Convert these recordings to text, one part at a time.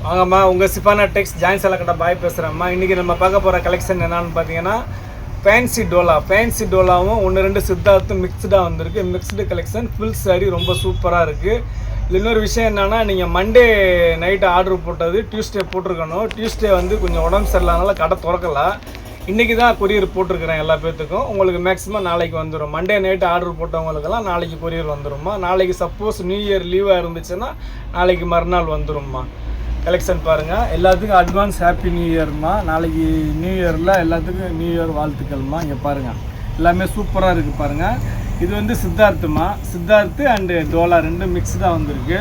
வாங்கம்மா, உங்கள் சிஃபானா டெக்ஸ் ஜாயின் செலக்கட்ட பாய் பேசுகிறேம்மா. இன்றைக்கி நம்ம பார்க்க போகிற கலெக்ஷன் என்னன்னு பார்த்தீங்கன்னா ஃபேன்சி டோலாவும் ஒன்று ரெண்டு சித்தார்த்தும் மிக்ஸ்டாக வந்திருக்கு. மிக்ஸ்டு கலெக்ஷன் ஃபுல் சாரி ரொம்ப சூப்பராக இருக்குது. இது இன்னொரு விஷயம் என்னென்னா, நீங்கள் மண்டே நைட்டு ஆர்டர் போட்டது டியூஸ்டே போட்டிருக்கணும். டியூஸ்டே வந்து கொஞ்சம் உடம்பு சரியில்லாதனால கடை திறக்கலாம். இன்றைக்கி தான் கொரியர் போட்டிருக்கிறேன் எல்லா பேர்த்துக்கும். உங்களுக்கு மேக்ஸிமம் நாளைக்கு வந்துடும். மண்டே நைட்டு ஆர்டர் போட்டவங்களுக்கெல்லாம் நாளைக்கு கொரியர் வந்துடும்மா. நாளைக்கு சப்போஸ் நியூ இயர் லீவாக இருந்துச்சுன்னா நாளைக்கு மறுநாள் வந்துடும்மா. கலெக்ஷன் பாருங்கள். எல்லாத்துக்கும் அட்வான்ஸ் ஹாப்பி நியூ இயர்மா. நாளைக்கு நியூ இயரில் எல்லாத்துக்கும் நியூ இயர் வாழ்த்துக்கள்மா. இங்கே பாருங்கள், எல்லாமே சூப்பராக இருக்குது பாருங்கள். இது வந்து சித்தார்த்து அண்டு டோலா ரெண்டும் மிக்ஸ்டாக வந்திருக்கு.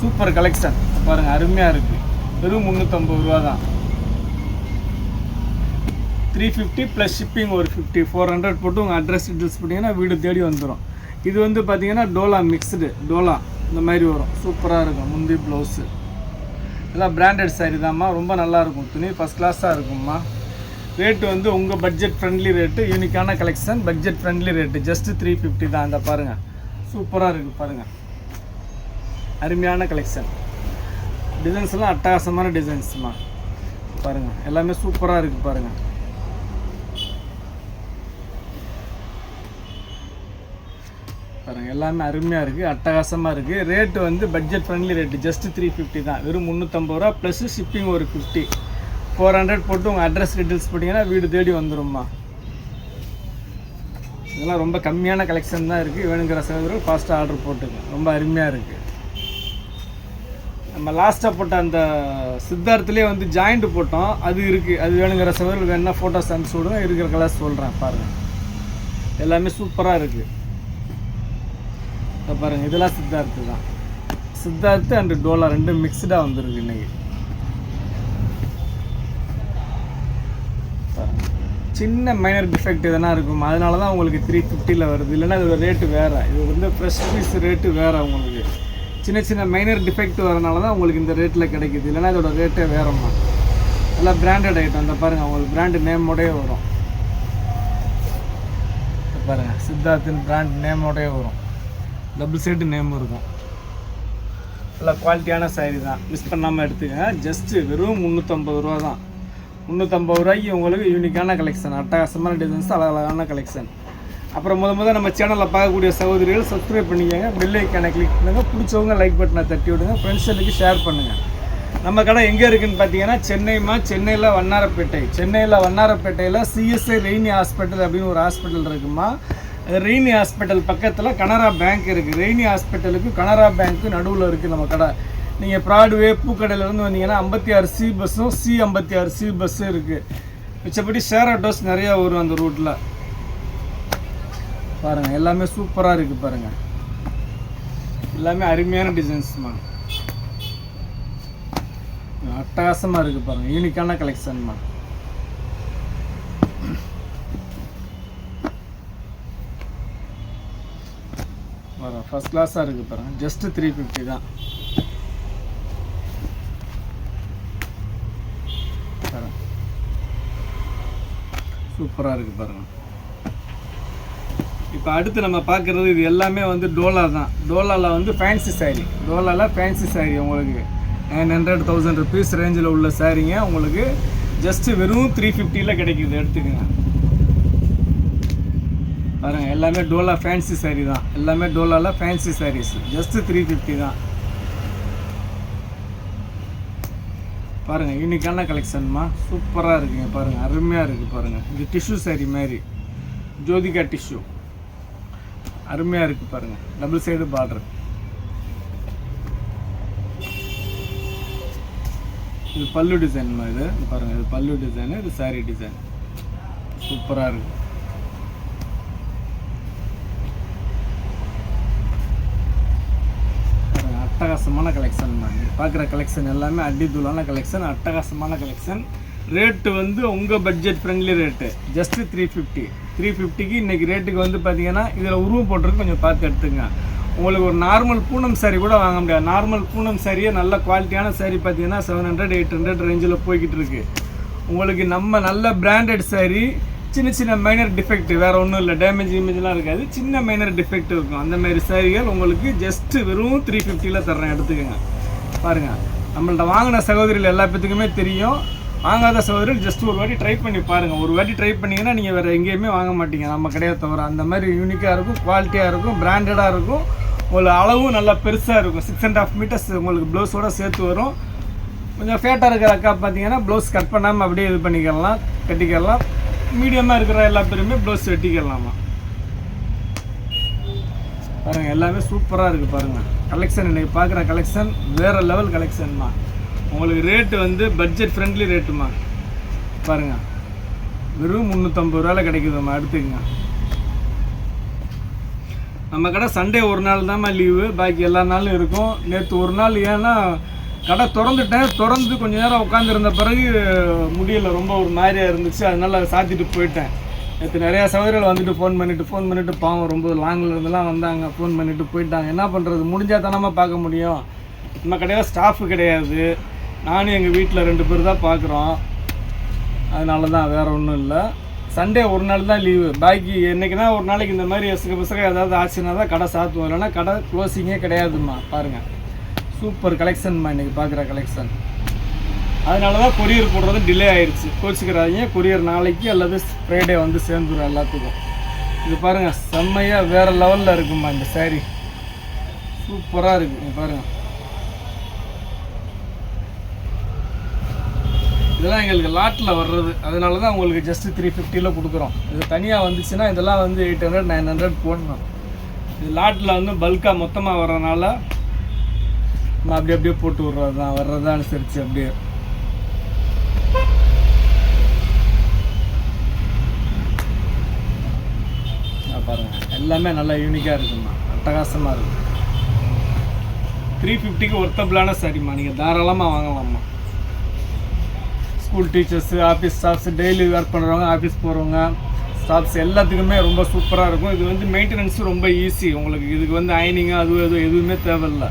சூப்பர் கலெக்ஷன் பாருங்கள், அருமையாக இருக்குது. வெறும் 350 ரூபா தான். 350 ப்ளஸ் ஷிப்பிங் ஒரு 50, 400 போட்டு உங்கள் அட்ரஸ் டீட்டெயில்ஸ் பண்ணிங்கன்னா வீடு தேடி வந்துடும். இது வந்து பார்த்திங்கன்னா டோலா மிக்ஸ்டு இந்த மாதிரி வரும். சூப்பராக இருக்கும். முந்தி ப்ளவுஸு எல்லாம் பிராண்டட் சாரீ தான்மா. ரொம்ப நல்லாயிருக்கும். துணி ஃபஸ்ட் கிளாஸாக இருக்கும்மா. ரேட்டு வந்து உங்கள் பட்ஜெட் ஃப்ரெண்ட்லி ரேட்டு. யூனிக்கான collection, budget friendly rate. Just 350 தான். அந்த பாருங்கள், சூப்பராக இருக்குது பாருங்கள். அருமையான கலெக்ஷன். டிசைன்ஸ்லாம் அட்டகாசமான டிசைன்ஸ்மா. பாருங்கள், எல்லாமே சூப்பராக இருக்குது பாருங்கள். பாருங்கள், எல்லாமே அருமையாக இருக்குது, அட்டகாசமாக இருக்குது. ரேட்டு வந்து பட்ஜெட் ஃப்ரெண்ட்லி ரேட்டு. ஜஸ்ட்டு 350 தான். வெறும் 350 ரூபா ப்ளஸ் ஷிப்பிங் ஒரு 50, 400 போட்டு உங்கள் அட்ரஸ் டீட்டெயில்ஸ் போட்டிங்கன்னா வீடு தேடி வந்துடும்மா. இதெல்லாம் ரொம்ப கம்மியான கலெக்ஷன் தான் இருக்குது. வேணுங்கிற சகோதரர்கள் ஃபாஸ்ட்டாக ஆர்டர் போட்டுங்க. ரொம்ப அருமையாக இருக்குது. நம்ம லாஸ்ட்டாக போட்ட அந்த சித்தார்த்துலேயே வந்து ஜாயிண்ட் போட்டோம், அது இருக்குது. அது வேணுங்கிற சகோதரர்கள் வேணுன்னா ஃபோட்டோஸ் அனுப்பிச்சி விடுங்க. இருக்கிற கலர்ஸ் சொல்கிறேன் பாருங்கள். எல்லாமே சூப்பராக இருக்குது. பாருங்கள், இதெல்லாம் சித்தார்த்து தான். சித்தார்த்து அண்டு டோலா ரெண்டும் மிக்ஸ்டாக வந்துருக்கு. இன்றைக்கி சின்ன மைனர் டிஃபெக்ட் எதனா இருக்கும், அதனால தான் உங்களுக்கு 350 வருது. இல்லைன்னா இதோட ரேட்டு வேறு. இது வந்து ஃப்ரெஷ் பீஸ் ரேட்டு வேறு. உங்களுக்கு சின்ன மைனர் டிஃபெக்ட் வரனால தான் உங்களுக்கு இந்த ரேட்டில் கிடைக்குது. இல்லைன்னா இதோட ரேட்டே வேறம்மா. எல்லாம் பிராண்டட் ஐட்டம். அந்த பாருங்கள், உங்களுக்கு பிராண்டு நேமோடையே வரும். பாருங்கள், சித்தார்த்தின் பிராண்ட் நேமோடையே வரும். டபுள் சைடு நேம் இருக்கும். நல்லா குவாலிட்டியான சாரீ தான். மிஸ் பண்ணாமல் எடுத்துக்கங்க. ஜஸ்ட்டு வெறும் 350 ரூபா தான். 350 ரூபாய்க்கு உங்களுக்கு யூனிக்கான கலெக்ஷன், அட்டகாசமான டிசைன்ஸ், அழகான கலெக்ஷன். அப்புறம் முதல் நம்ம சேனலில் பார்க்கக்கூடிய சகோதரிகள் சப்ஸ்கிரைப் பண்ணிக்கோங்க. பெல் ஐக்கானை கிளிக் பண்ணுங்கள். பிடிச்சவங்க லைக் பட்டனை தட்டி விடுங்க. ஃப்ரெண்ட்ஸுக்கு ஷேர் பண்ணுங்கள். நம்ம கடை எங்கே இருக்குதுன்னு பார்த்தீங்கன்னா சென்னையில் வண்ணாரப்பேட்டையில் சிஎஸ்ஐ ரெய்னி ஹாஸ்பிட்டல் அப்படின்னு ஒரு ஹாஸ்பிட்டல் இருக்குமா. ரெய்னி ஹாஸ்பிட்டல் பக்கத்தில் கனரா பேங்க் இருக்குது. ரெய்னி ஹாஸ்பிட்டலுக்கு கனரா பேங்க்கு நடுவில் இருக்குது நம்ம கடை. நீங்கள் ப்ராட்வே பூக்கடையிலேருந்து வந்தீங்கன்னா 56C பஸ்ஸும் C56C பஸ்ஸும் இருக்குது. மிச்சப்படி ஷேர் ஆட்டோஸ் நிறையா வரும் அந்த ரூட்டில். பாருங்கள், எல்லாமே சூப்பராக இருக்குது பாருங்கள். எல்லாமே அருமையான டிசைன்ஸ்மா. அட்டகாசமாக இருக்குது பாருங்கள். யூனிக்கான கலெக்ஷன்மா. ஃபஸ்ட் கிளாஸாக இருக்குது பாருங்கள். ஜஸ்ட்டு 350 தான். சூப்பராக இருக்குது பாருங்கள். இப்போ அடுத்து நம்ம பார்க்குறது இது எல்லாமே வந்து டோலா தான். டோலாவில் வந்து ஃபேன்சி சாரீ. உங்களுக்கு 900-1000 ருபீஸ் ரேஞ்சில் உள்ள சாரீங்க உங்களுக்கு ஜஸ்ட்டு வெறும் 350 கிடைக்குது. எடுத்துக்கோங்க. பாருங்கள், எல்லாமே டோலா ஃபேன்சி சாரீ தான். எல்லாமே டோலாவில் ஃபேன்சி சாரீஸ். ஜஸ்ட்டு 350 தான். பாருங்கள், யூனிக்கான கலெக்ஷன்மா. சூப்பராக இருக்குங்க பாருங்கள். அருமையாக இருக்குது பாருங்கள். இது டிஷ்யூ சாரீ மாதிரி, ஜோதிகா டிஷ்யூ. அருமையாக இருக்குது பாருங்கள். Double side border. இது பல்லு டிசைன்மா. இது பாருங்கள், இது பல்லு டிசைனு, இது சாரீ டிசைன். சூப்பராக இருக்குது. அட்டகாசமான கலெக்ஷன் தான். பார்க்குற கலெக்ஷன் எல்லாமே அடித்தூளான கலெக்ஷன், அட்டகாசமான கலெக்ஷன். ரேட்டு வந்து உங்கள் பட்ஜெட் ஃப்ரெண்ட்லி ரேட்டு. ஜஸ்ட்டு 350க்கு இன்றைக்கி ரேட்டுக்கு வந்து பார்த்தீங்கன்னா இதில் உருவம் போட்டிருக்கு, கொஞ்சம் பார்த்து எடுத்துங்க. உங்களுக்கு ஒரு நார்மல் பூனம் சாரீ கூட வாங்க முடியாது. நார்மல் பூனம் சாரியே நல்ல குவாலிட்டியான சாரீ பார்த்தீங்கன்னா 700-800 ரேஞ்சில் போய்கிட்டு இருக்குது. உங்களுக்கு நம்ம நல்ல பிராண்டட் சாரீ. சின்ன மைனர் டிஃபெக்ட் வேறு ஒன்றும் இல்லை. டேமேஜ் இமேஜ்லாம் இருக்காது. சின்ன மைனர் டிஃபெக்ட் இருக்கும். அந்த மாதிரி சாரிகள் உங்களுக்கு ஜஸ்ட்டு வெறும் 350 தர்றேன். எடுத்துக்கோங்க. பாருங்கள், நம்மள்ட்ட வாங்கின சகோதரிகள் எல்லா பேத்துக்குமே தெரியும். வாங்காத சகோதரிகள் ஜஸ்ட் ஒரு வாட்டி ட்ரை பண்ணி பாருங்கள். ஒரு வாட்டி ட்ரை பண்ணிங்கன்னா நீங்கள் வேறு எங்கேயுமே வாங்க மாட்டீங்க நம்ம கடையை தவிர. அந்த மாதிரி யூனிக்காக இருக்கும், குவாலிட்டியாக இருக்கும், பிராண்டடாக இருக்கும். உங்களுக்கு அளவும் நல்லா பெருசாக இருக்கும். 6.5 மீட்டர்ஸ் உங்களுக்கு ப்ளவுஸோடு சேர்த்து வரும். கொஞ்சம் ஃபேட்டாக இருக்கிற அக்கா பார்த்தீங்கன்னா ப்ளவுஸ் கட் பண்ணாமல் அப்படியே இது பண்ணிக்கலாம், கட்டிக்கலாம். மீடியமாக இருக்கிற எல்லா பேருமே ப்ளவுஸ் வெட்டிக்கலாமா. பாருங்கள் எல்லாமே சூப்பராக இருக்குது பாருங்கள். கலெக்ஷன் இன்றைக்கி பார்க்குற கலெக்ஷன் வேறு லெவல் கலெக்ஷன்மா. உங்களுக்கு ரேட்டு வந்து பட்ஜெட் ஃப்ரெண்ட்லி ரேட்டுமா. பாருங்கள் வெறும் 350 ரூபாயில் கிடைக்குதும்மா. எடுத்துக்கங்க. நம்ம கடை சண்டே ஒரு நாள் தான்மா லீவு, பாக்கி எல்லா நாளும் இருக்கும். நேற்று ஒரு நாள் ஏன்னா கடை திறந்துட்டேன், திறந்து கொஞ்சம் நேரம் உட்காந்துருந்த பிறகு முடியல, ரொம்ப ஒரு மாதிரியாக இருந்துச்சு, அதனால் சாத்திட்டு போயிட்டேன். நேற்று நிறையா சகோதரிகள் வந்துட்டு ஃபோன் பண்ணிவிட்டு பாவம் ரொம்ப லாங்கில் இருந்தெல்லாம் வந்தாங்க, ஃபோன் பண்ணிவிட்டு போயிட்டாங்க. என்ன பண்ணுறது, முடிஞ்சால் தானமாக பார்க்க முடியும். நம்ம கடையில் ஸ்டாஃபு கிடையாது, நானும் எங்கள் வீட்டில் 2 பேர் தான் பார்க்குறோம். அதனால தான், வேறு ஒன்றும் இல்லை. சண்டே ஒரு நாள் தான் லீவு, பாக்கி என்றைக்குனா ஒரு நாளைக்கு இந்த மாதிரி பசங்க ஏதாவது ஆச்சுன்னா தான் கடை சாத்துவோம், இல்லைன்னா கடை க்ளோசிங்கே கிடையாதும்மா. பாருங்கள் சூப்பர் கலெக்ஷன்மா இன்றைக்கி பார்க்குற கலெக்ஷன். அதனால தான் கொரியர் போடுறது டிலே ஆகிடுச்சு, கோச்சிக்கிறாதீங்க. கொரியர் நாளைக்கு அல்லது ஃப்ரைடே வந்து சேர்ந்துடும் எல்லாத்துக்கும். இது பாருங்கள் செம்மையாக வேறு லெவலில் இருக்குமா இந்த சாரீ, சூப்பராக இருக்குது பாருங்கள். இதெல்லாம் எங்களுக்கு லாட்டில் வர்றது, அதனால தான் உங்களுக்கு ஜஸ்ட்டு 350 கொடுக்குறோம். இது தனியாக வந்துச்சுன்னா இதெல்லாம் வந்து 800 900 போடணும். இது லாட்டில் வந்து பல்காக மொத்தமாக வர்றதுனால நம்ம அப்படியே போட்டு விட்றது தான், வர்றதா அனுசரித்து அப்படியே. பாருங்கள் எல்லாமே நல்லா யூனிக்காக இருக்குமா, அட்டகாசமாக இருக்குது. 350க்கு ஒர்த்தபிளான சாரிம்மா, நீங்கள் தாராளமாக வாங்கலாம்மா. School teachers, office staffs, daily work பண்ணுறவங்க, ஆஃபீஸ் போகிறவங்க, ஸ்டாஃப்ஸ் எல்லாத்துக்குமே ரொம்ப சூப்பராக இருக்கும். இது வந்து மெயின்டெனன்ஸும் ரொம்ப ஈஸி உங்களுக்கு. இதுக்கு வந்து அயனிங்கு எதுவுமே தேவையில்லை.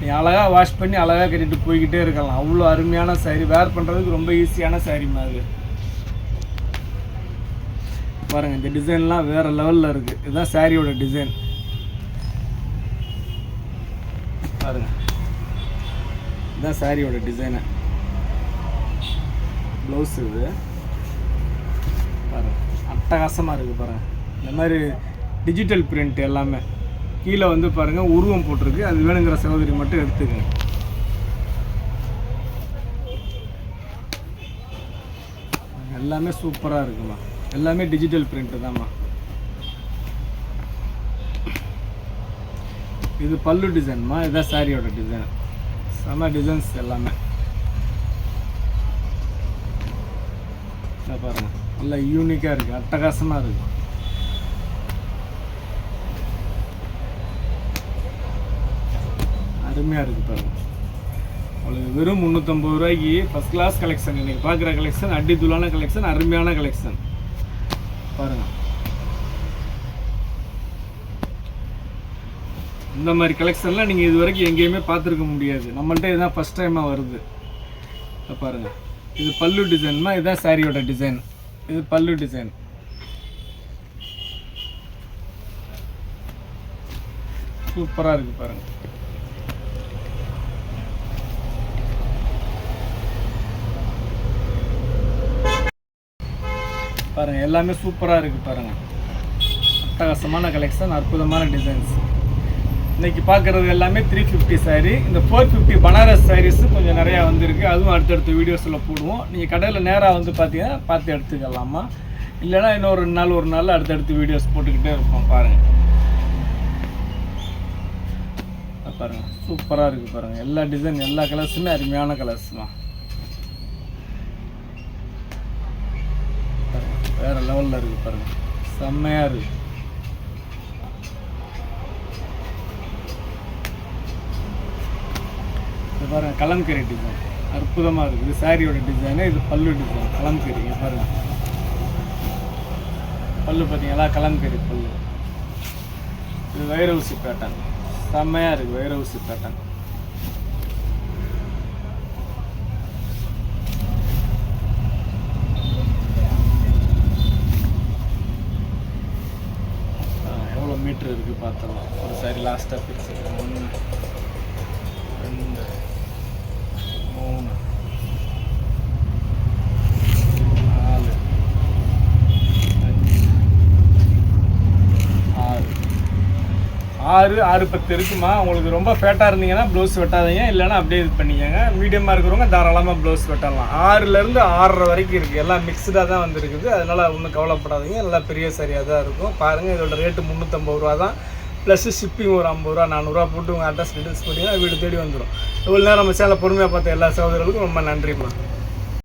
நீங்கள் அழகாக வாஷ் பண்ணி அழகாக கட்டிட்டு போய்கிட்டே இருக்கலாம். அவ்வளோ அருமையான சாரீ, வேர் பண்ணுறதுக்கு ரொம்ப ஈஸியான சாரீமா அது. பாருங்கள் இந்த டிசைன்லாம் வேறு லெவலில் இருக்குது. இதுதான் சாரியோட டிசைன் பாருங்கள். இதுதான் சாரியோட டிசைனு. ப்ளவுஸ் இது பாருங்கள் அட்டகாசமாக இருக்குது பாருங்கள். இந்த மாதிரி டிஜிட்டல் பிரிண்ட் எல்லாமே கீழே வந்து பாருங்கள் உருவம் போட்டிருக்கு. அது வேணுங்கிற சகோதரி மட்டும் எடுத்துக்கங்க. எல்லாமே சூப்பராக இருக்குமா, எல்லாமே டிஜிட்டல் பிரிண்ட்டு தான்மா. இது பல்லு டிசைன்மா, இதுதான் சாரியோட டிசைன். செம்ம டிசைன்ஸ் எல்லாமே பாருங்கள், நல்லா யூனிக்காக இருக்குது, அட்டகாசமாக இருக்குது. அருமையாக இருக்குது பாருங்கள். உங்களுக்கு வெறும் 350 ரூபாய்க்கு ஃபஸ்ட் கிளாஸ் கலெக்ஷன். இன்றைக்கி பார்க்குற கலெக்ஷன் அடித்தூளான கலெக்ஷன், அருமையான கலெக்ஷன் பாருங்கள். இந்த மாதிரி கலெக்ஷன்லாம் நீங்கள் இது வரைக்கும் எங்கேயுமே பார்த்துருக்க முடியாது. நம்மள்ட்ட இதுதான் ஃபஸ்ட் டைமாக வருது. பாருங்கள் இது பல்லு டிசைன்மா, இதுதான் சாரியோட டிசைன். இது பல்லு டிசைன். சூப்பராக இருக்குது பாருங்கள். பாருங்கள் எல்லாமே சூப்பராக இருக்குது பாருங்கள். அட்டகாசமான கலெக்ஷன், அற்புதமான டிசைன்ஸ். இன்றைக்கி பார்க்குறது எல்லாமே 350 சாரீ. இந்த 450 பனாரஸ் சாரீஸு கொஞ்சம் நிறையா வந்துருக்கு, அதுவும் அடுத்தடுத்த வீடியோஸில் போடுவோம். நீங்கள் கடையில் நேராக வந்து பார்த்தீங்கன்னா பார்த்து எடுத்துக்கலாமா, இல்லைனா இன்னொரு 2 நாள் ஒரு நாள் அடுத்தடுத்து வீடியோஸ் போட்டுக்கிட்டே இருப்போம். பாருங்கள் பாருங்கள் சூப்பராக இருக்குது பாருங்கள். எல்லா டிசைன் எல்லா கலர்ஸுமே அருமையான கலர்ஸ் தான். வேறு லெவலில் இருக்குது பாருங்கள், செம்மையாக இருக்குது. பாருங்கள் கலம்கரி டிசைன் அற்புதமாக இருக்குது. இது சாரியோட டிசைனு, இது பல்லு டிசைன் கலம்கரி. பாருங்கள் பல்லு பார்த்தீங்களா, கலம்கரி பல்லு. இது வைரவுசி பேட்டர்ன், செம்மையாக இருக்குது வைரவுசி பேட்டர்ன். எவ்வளோ மீட்ரு இருக்குது பார்த்தலாம். ஒரு சாரி லாஸ்ட்டாக பிரிச்சு 1 2 6-6-10 இருக்குமா. உங்களுக்கு ரொம்ப ஃபேட்டாக இருந்தீங்கன்னா ப்ளவுஸ் வெட்டாதீங்க, இல்லைன்னா அப்படியே இது பண்ணிக்கோங்க. மீடியமாக இருக்கிறவங்க தாராளமாக ப்ளவுஸ் வெட்டலாம். 6லேருந்து 6.5 வரைக்கும் இருக்குது. எல்லாம் மிக்ஸ்டாக தான் வந்துருக்குது. அதனால் ஒன்றும் கவலைப்படாதீங்க. நல்லா பெரிய சரியாக தான் இருக்கும். பாருங்கள், இதோட ரேட்டு 350 ரூபா தான். ப்ளஸ்ஸு ஷிப்பிங் ஒரு 50 ரூபா 400 ரூபா போட்டு உங்கள் அட்ரஸ் டீட்டெயில்ஸ் போட்டிங்கன்னா வீடு தேடி வந்துடும். இவ்வளோ நேரம் நம்ம சேனலை பொறுமையாக பார்த்த எல்லா சகோதரர்களுக்கும் ரொம்ப நன்றிம்மா.